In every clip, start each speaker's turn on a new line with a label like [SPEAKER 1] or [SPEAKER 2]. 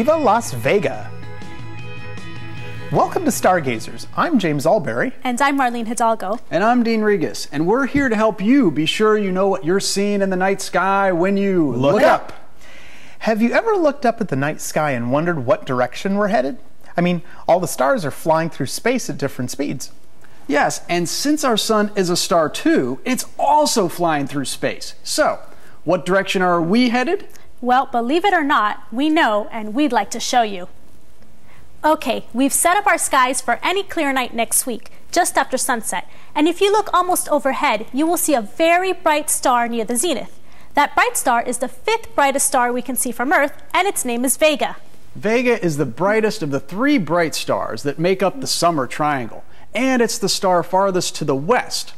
[SPEAKER 1] Viva Las Vega! Welcome to Stargazers. I'm James Alberry.
[SPEAKER 2] And I'm Marlene Hidalgo.
[SPEAKER 3] And I'm Dean Regas. And we're here to help you be sure you know what you're seeing in the night sky when you look up.
[SPEAKER 1] Have you ever looked up at the night sky and wondered what direction we're headed? I mean, all the stars are flying through space at different speeds.
[SPEAKER 3] Yes, and since our sun is a star too, it's also flying through space. So, what direction are we headed?
[SPEAKER 2] Well, believe it or not, we know, and we'd like to show you. Okay, we've set up our skies for any clear night next week, just after sunset. And if you look almost overhead, you will see a very bright star near the zenith. That bright star is the 5th brightest star we can see from Earth, and its name is Vega.
[SPEAKER 3] Vega is the brightest of the 3 bright stars that make up the summer triangle, and it's the star farthest to the west.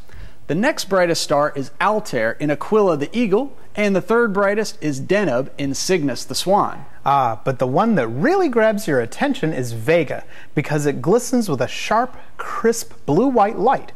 [SPEAKER 3] The next brightest star is Altair in Aquila the eagle, and the 3rd brightest is Deneb in Cygnus the swan.
[SPEAKER 1] But the one that really grabs your attention is Vega, because it glistens with a sharp, crisp blue-white light.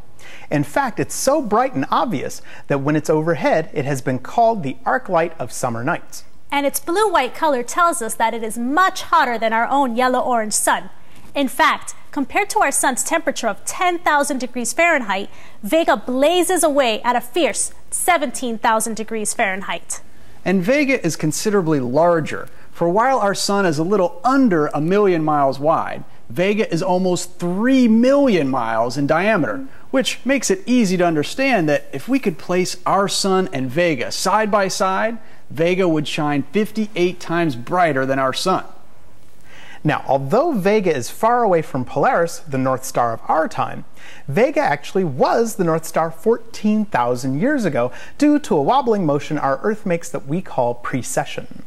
[SPEAKER 1] In fact, it's so bright and obvious that when it's overhead, it has been called the arc light of summer nights.
[SPEAKER 2] And its blue-white color tells us that it is much hotter than our own yellow-orange sun. In fact, compared to our sun's temperature of 10,000 degrees Fahrenheit, Vega blazes away at a fierce 17,000 degrees Fahrenheit.
[SPEAKER 3] And Vega is considerably larger, for while our sun is a little under 1 million miles wide, Vega is almost 3 million miles in diameter, which makes it easy to understand that if we could place our sun and Vega side by side, Vega would shine 58 times brighter than our sun.
[SPEAKER 1] Now, although Vega is far away from Polaris, the North Star of our time, Vega actually was the North Star 14,000 years ago due to a wobbling motion our Earth makes that we call precession.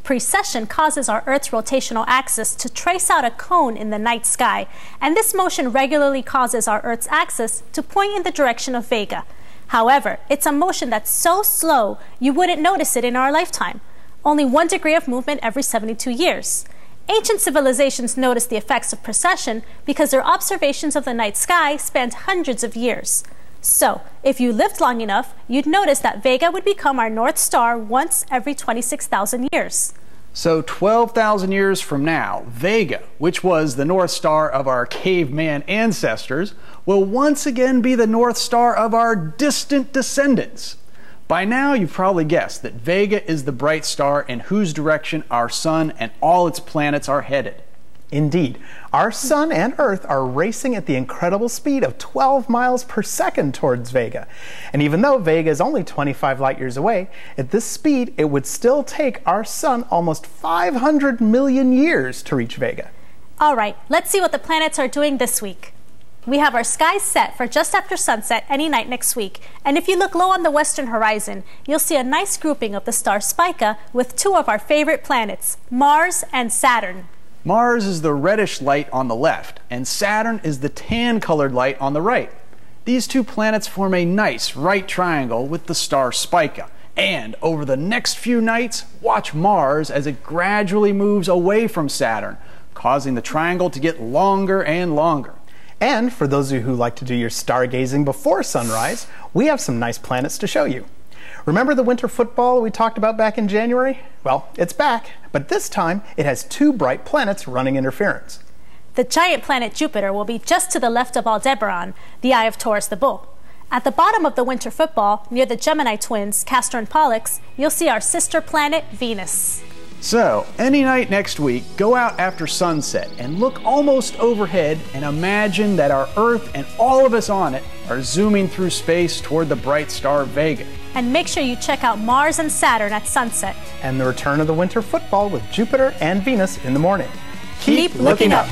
[SPEAKER 2] Precession causes our Earth's rotational axis to trace out a cone in the night sky, and this motion regularly causes our Earth's axis to point in the direction of Vega. However, it's a motion that's so slow you wouldn't notice it in our lifetime. Only 1 degree of movement every 72 years. Ancient civilizations noticed the effects of precession because their observations of the night sky spanned hundreds of years. So, if you lived long enough, you'd notice that Vega would become our North Star once every 26,000 years.
[SPEAKER 3] So 12,000 years from now, Vega, which was the North Star of our caveman ancestors, will once again be the North Star of our distant descendants. By now, you've probably guessed that Vega is the bright star in whose direction our sun and all its planets are headed.
[SPEAKER 1] Indeed, our sun and Earth are racing at the incredible speed of 12 miles per second towards Vega. And even though Vega is only 25 light years away, at this speed it would still take our sun almost 500 million years to reach Vega.
[SPEAKER 2] Alright, let's see what the planets are doing this week. We have our skies set for just after sunset any night next week, and if you look low on the western horizon, you'll see a nice grouping of the star Spica with 2 of our favorite planets, Mars and Saturn.
[SPEAKER 3] Mars is the reddish light on the left, and Saturn is the tan-colored light on the right. These 2 planets form a nice right triangle with the star Spica. And over the next few nights, watch Mars as it gradually moves away from Saturn, causing the triangle to get longer and longer.
[SPEAKER 1] And for those of you who like to do your stargazing before sunrise, we have some nice planets to show you. Remember the winter football we talked about back in January? Well, it's back, but this time it has 2 bright planets running interference.
[SPEAKER 2] The giant planet Jupiter will be just to the left of Aldebaran, the eye of Taurus the bull. At the bottom of the winter football, near the Gemini twins, Castor and Pollux, you'll see our sister planet, Venus.
[SPEAKER 3] So, any night next week, go out after sunset and look almost overhead and imagine that our Earth and all of us on it are zooming through space toward the bright star Vega.
[SPEAKER 2] And make sure you check out Mars and Saturn at sunset.
[SPEAKER 1] And the return of the winter football with Jupiter and Venus in the morning.
[SPEAKER 2] Keep looking up.